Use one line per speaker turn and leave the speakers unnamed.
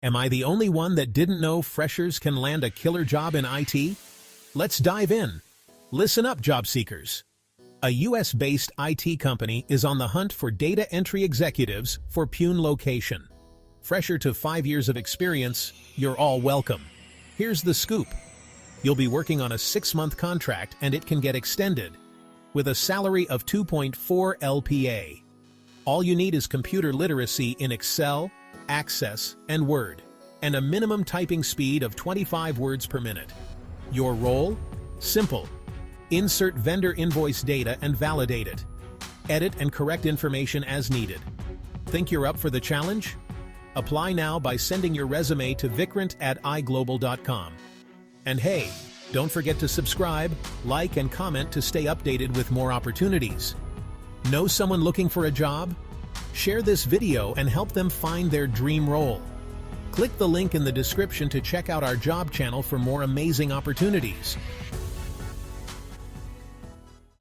Am I the only one that didn't know freshers can land a killer job in IT? Let's dive in. Listen up, job seekers. A US-based IT company is on the hunt for data entry executives for Pune location. Fresher to 5 years of experience, you're all welcome. Here's the scoop. You'll be working on a 6-month contract and it can get extended, with a salary of 2.4 LPA. All you need is computer literacy in Excel, Access, and Word, and a minimum typing speed of 25 words per minute. Your role? Simple. Insert vendor invoice data and validate it. Edit and correct information as needed. Think you're up for the challenge? Apply now by sending your resume to vikrant@iglobal.com. And hey, don't forget to subscribe, like, and comment to stay updated with more opportunities. Know someone looking for a job? Share this video and help them find their dream role. Click the link in the description to check out our job channel for more amazing opportunities.